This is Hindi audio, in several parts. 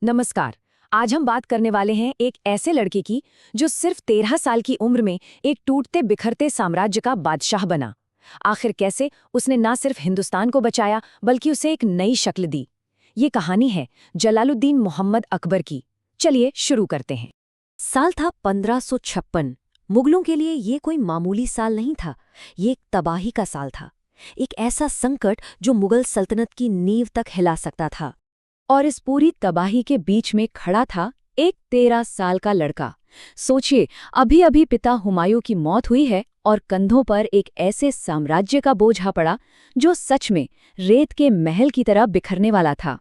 नमस्कार। आज हम बात करने वाले हैं एक ऐसे लड़के की जो सिर्फ 13 साल की उम्र में एक टूटते बिखरते साम्राज्य का बादशाह बना। आखिर कैसे उसने ना सिर्फ हिंदुस्तान को बचाया बल्कि उसे एक नई शक्ल दी। ये कहानी है जलालुद्दीन मोहम्मद अकबर की। चलिए शुरू करते हैं। साल था 1556। मुगलों के लिए ये कोई मामूली साल नहीं था। ये एक तबाही का साल था। एक ऐसा संकट जो मुगल सल्तनत की नींव तक हिला सकता था। और इस पूरी तबाही के बीच में खड़ा था एक 13 साल का लड़का। सोचिए, अभी अभी पिता हुमायूं की मौत हुई है और कंधों पर एक ऐसे साम्राज्य का बोझ आ पड़ा जो सच में रेत के महल की तरह बिखरने वाला था।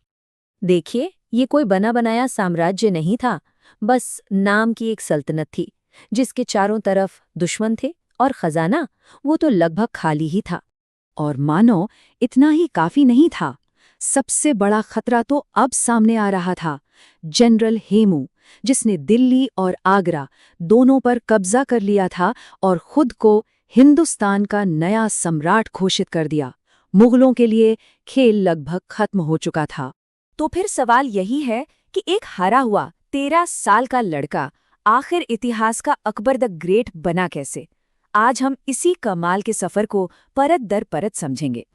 देखिए, ये कोई बना बनाया साम्राज्य नहीं था, बस नाम की एक सल्तनत थी जिसके चारों तरफ दुश्मन थे और खजाना वो तो लगभग खाली ही था। और मानो इतना ही काफी नहीं था, सबसे बड़ा खतरा तो अब सामने आ रहा था। जनरल हेमू, जिसने दिल्ली और आगरा दोनों पर कब्जा कर लिया था और खुद को हिंदुस्तान का नया सम्राट घोषित कर दिया। मुगलों के लिए खेल लगभग खत्म हो चुका था। तो फिर सवाल यही है कि एक हारा हुआ 13 साल का लड़का आखिर इतिहास का अकबर द ग्रेट बना कैसे? आज हम इसी कमाल के सफर को परत दर परत समझेंगे।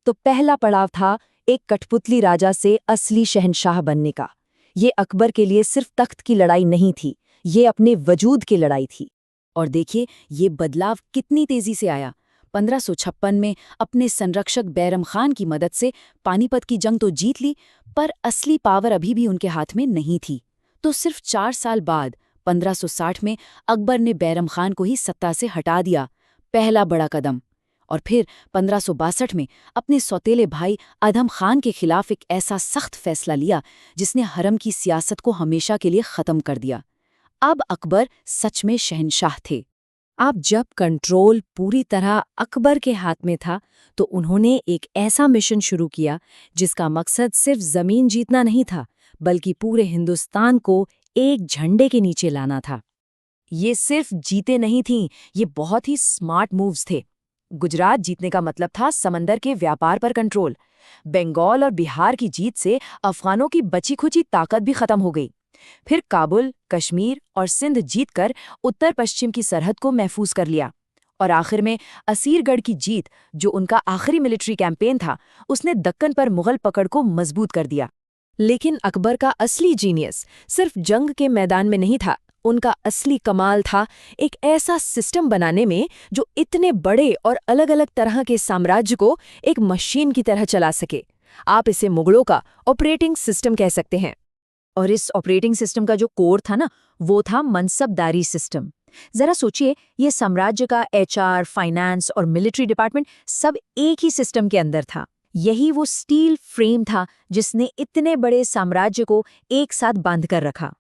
तो पहला पड़ाव था एक कठपुतली राजा से असली शहंशाह बनने का। ये अकबर के लिए सिर्फ तख्त की लड़ाई नहीं थी, ये अपने वजूद की लड़ाई थी। और देखिए, ये बदलाव कितनी तेजी से आया। 1556 में अपने संरक्षक बैरम खान की मदद से पानीपत की जंग तो जीत ली, पर असली पावर अभी भी उनके हाथ में नहीं थी। तो सिर्फ 4 साल बाद 1560 में अकबर ने बैरम खान को ही सत्ता से हटा दिया। पहला बड़ा कदम। और फिर 1562 में अपने सौतेले भाई अधम खान के खिलाफ एक ऐसा सख्त फैसला लिया जिसने हरम की सियासत को हमेशा के लिए खत्म कर दिया। अब अकबर सच में शहंशाह थे। अब जब कंट्रोल पूरी तरह अकबर के हाथ में था, तो उन्होंने एक ऐसा मिशन शुरू किया जिसका मकसद सिर्फ जमीन जीतना नहीं था, बल्कि पूरे हिंदुस्तान को एक झंडे के नीचे लाना था। ये सिर्फ जीते नहीं थीं, ये बहुत ही स्मार्ट मूव्स थे। गुजरात जीतने का मतलब था समंदर के व्यापार पर कंट्रोल। बंगाल और बिहार की जीत से अफगानों की बची खुची ताकत भी खत्म हो गई। फिर काबुल, कश्मीर और सिंध जीतकर उत्तर पश्चिम की सरहद को महफूज कर लिया। और आखिर में असीरगढ़ की जीत, जो उनका आखिरी मिलिट्री कैंपेन था, उसने दक्कन पर मुगल पकड़ को मजबूत कर दिया। लेकिन अकबर का असली जीनियस सिर्फ जंग के मैदान में नहीं था। उनका असली कमाल था एक ऐसा सिस्टम बनाने में जो इतने बड़े और अलग अलग तरह के साम्राज्य को एक मशीन की तरह चला सके। आप इसे मुगलों का ऑपरेटिंग सिस्टम कह सकते हैं। और इस ऑपरेटिंग सिस्टम का जो कोर था ना, वो था मनसबदारी सिस्टम। जरा सोचिए, ये साम्राज्य का एचआर, फाइनेंस और मिलिट्री डिपार्टमेंट सब एक ही सिस्टम के अंदर था। यही वो स्टील फ्रेम था जिसने इतने बड़े साम्राज्य को एक साथ बांध कर रखा।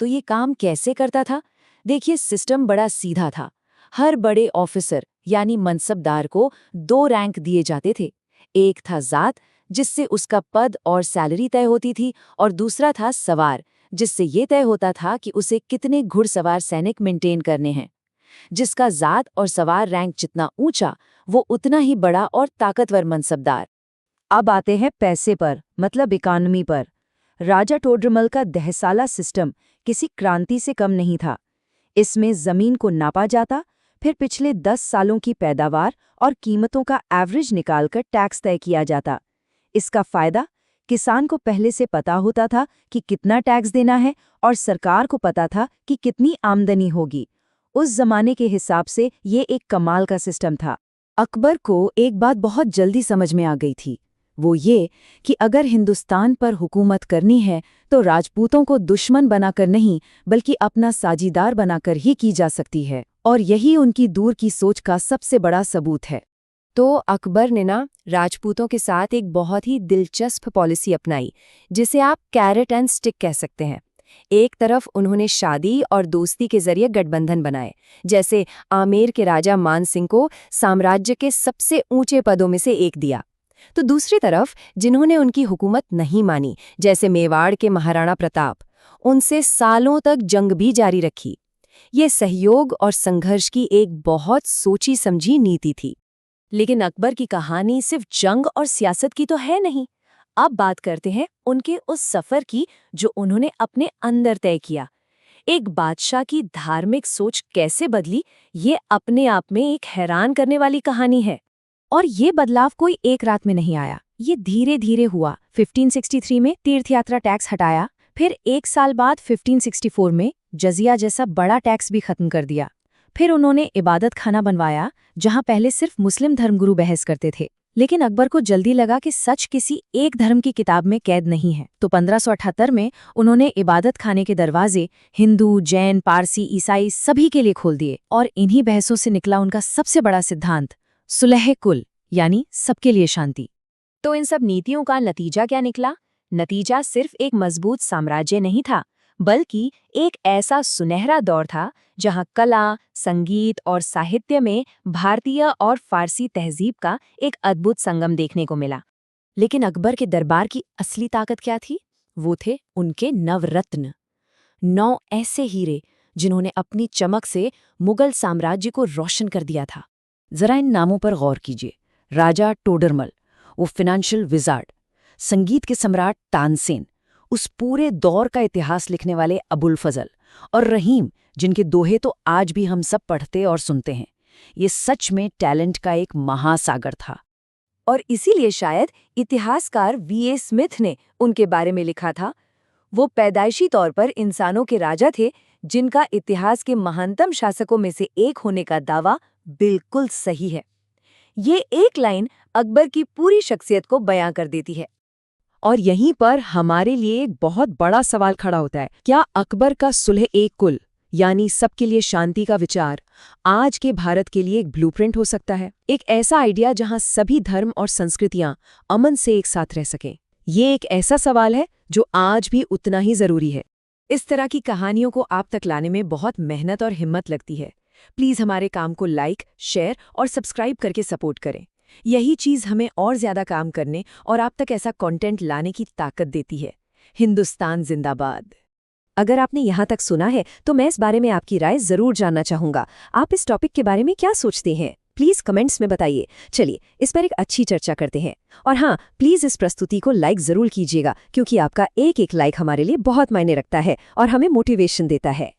तो ये काम कैसे करता था? देखिए, सिस्टम बड़ा सीधा था। हर बड़े ऑफिसर यानी मनसबदार को 2 रैंक दिए जाते थे। एक था ज़ात, जिससे उसका पद और सैलरी तय होती थी, और दूसरा था सवार, जिससे ये तय होता था कि उसे कितने घुड़सवार सैनिक मेंटेन करने हैं। जिसका ज़ात और सवार रैंक जितना ऊंचा, वो उतना ही बड़ा और ताकतवर मनसबदार। अब आते हैं पैसे पर, मतलब इकॉनमी पर। राजा टोडरमल का दहसाला सिस्टम किसी क्रांति से कम नहीं था। इसमें जमीन को नापा जाता, फिर पिछले 10 सालों की पैदावार और कीमतों का एवरेज निकालकर टैक्स तय किया जाता। इसका फायदा, किसान को पहले से पता होता था कि कितना टैक्स देना है और सरकार को पता था कि कितनी आमदनी होगी। उस जमाने के हिसाब से ये एक कमाल का सिस्टम था। अकबर को एक बात बहुत जल्दी समझ में आ गई थी, वो ये कि अगर हिंदुस्तान पर हुकूमत करनी है तो राजपूतों को दुश्मन बनाकर नहीं, बल्कि अपना साझीदार बनाकर ही की जा सकती है। और यही उनकी दूर की सोच का सबसे बड़ा सबूत है। तो अकबर ने ना राजपूतों के साथ एक बहुत ही दिलचस्प पॉलिसी अपनाई, जिसे आप कैरेट एंड स्टिक कह सकते हैं। एक तरफ उन्होंने शादी और दोस्ती के जरिए गठबंधन बनाए, जैसे आमेर के राजा मान सिंह को साम्राज्य के सबसे ऊंचे पदों में से एक दिया। तो दूसरी तरफ जिन्होंने उनकी हुकूमत नहीं मानी, जैसे मेवाड़ के महाराणा प्रताप, उनसे सालों तक जंग भी जारी रखी। ये सहयोग और संघर्ष की एक बहुत सोची समझी नीति थी। लेकिन अकबर की कहानी सिर्फ जंग और सियासत की तो है नहीं। अब बात करते हैं उनके उस सफर की जो उन्होंने अपने अंदर तय किया। एक बादशाह की धार्मिक सोच कैसे बदली, ये अपने आप में एक हैरान करने वाली कहानी है। और ये बदलाव कोई एक रात में नहीं आया, ये धीरे धीरे हुआ। 1563 में तीर्थयात्रा टैक्स हटाया, फिर एक साल बाद 1564 में जजिया जैसा बड़ा टैक्स भी खत्म कर दिया। फिर उन्होंने इबादत खाना बनवाया, जहां पहले सिर्फ मुस्लिम धर्मगुरु बहस करते थे। लेकिन अकबर को जल्दी लगा कि सच किसी एक धर्म की किताब में कैद नहीं है, तो 1578 में उन्होंने इबादत खाने के दरवाजे हिंदू, जैन, पारसी, ईसाई सभी के लिए खोल दिए। और इन्हीं बहसों से निकला उनका सबसे बड़ा सिद्धांत, सुलह कुल, यानी सबके लिए शांति। तो इन सब नीतियों का नतीजा क्या निकला? नतीजा सिर्फ एक मजबूत साम्राज्य नहीं था, बल्कि एक ऐसा सुनहरा दौर था जहां कला, संगीत और साहित्य में भारतीय और फारसी तहजीब का एक अद्भुत संगम देखने को मिला। लेकिन अकबर के दरबार की असली ताकत क्या थी? वो थे उनके नवरत्न, 9 ऐसे हीरे जिन्होंने अपनी चमक से मुगल साम्राज्य को रोशन कर दिया था। जरा इन नामों पर गौर कीजिए। राजा टोडरमल, वो फाइनेंशियल विजार्ड, संगीत के सम्राट तानसेन, उस पूरे दौर का इतिहास लिखने वाले अबुल फजल, और रहीम, जिनके दोहे तो आज भी हम सब पढ़ते और सुनते हैं। ये सच में टैलेंट का एक महासागर था। और इसीलिए शायद इतिहासकार वी.ए. स्मिथ ने उनके बारे में लिखा था, वो पैदाइशी तौर पर इंसानों के राजा थे जिनका इतिहास के महानतम शासकों में से एक होने का दावा बिल्कुल सही है। ये एक लाइन अकबर की पूरी शख्सियत को बयां कर देती है। और यहीं पर हमारे लिए एक बहुत बड़ा सवाल खड़ा होता है, क्या अकबर का सुलह एक कुल यानी सबके लिए शांति का विचार आज के भारत के लिए एक ब्लूप्रिंट हो सकता है? एक ऐसा आइडिया जहां सभी धर्म और संस्कृतियां अमन से एक साथ रह सकें। ये एक ऐसा सवाल है जो आज भी उतना ही जरूरी है। इस तरह की कहानियों को आप तक लाने में बहुत मेहनत और हिम्मत लगती है। प्लीज़ हमारे काम को लाइक, शेयर और सब्सक्राइब करके सपोर्ट करें। यही चीज़ हमें और ज़्यादा काम करने और आप तक ऐसा कंटेंट लाने की ताकत देती है। हिंदुस्तान जिंदाबाद। अगर आपने यहाँ तक सुना है तो मैं इस बारे में आपकी राय ज़रूर जानना चाहूँगा। आप इस टॉपिक के बारे में क्या सोचते हैं? प्लीज़ कमेंट्स में बताइए। चलिए इस पर एक अच्छी चर्चा करते हैं। और हाँ, प्लीज़ इस प्रस्तुति को लाइक ज़रूर कीजिएगा, क्योंकि आपका एक एक लाइक हमारे लिए बहुत मायने रखता है और हमें मोटिवेशन देता है।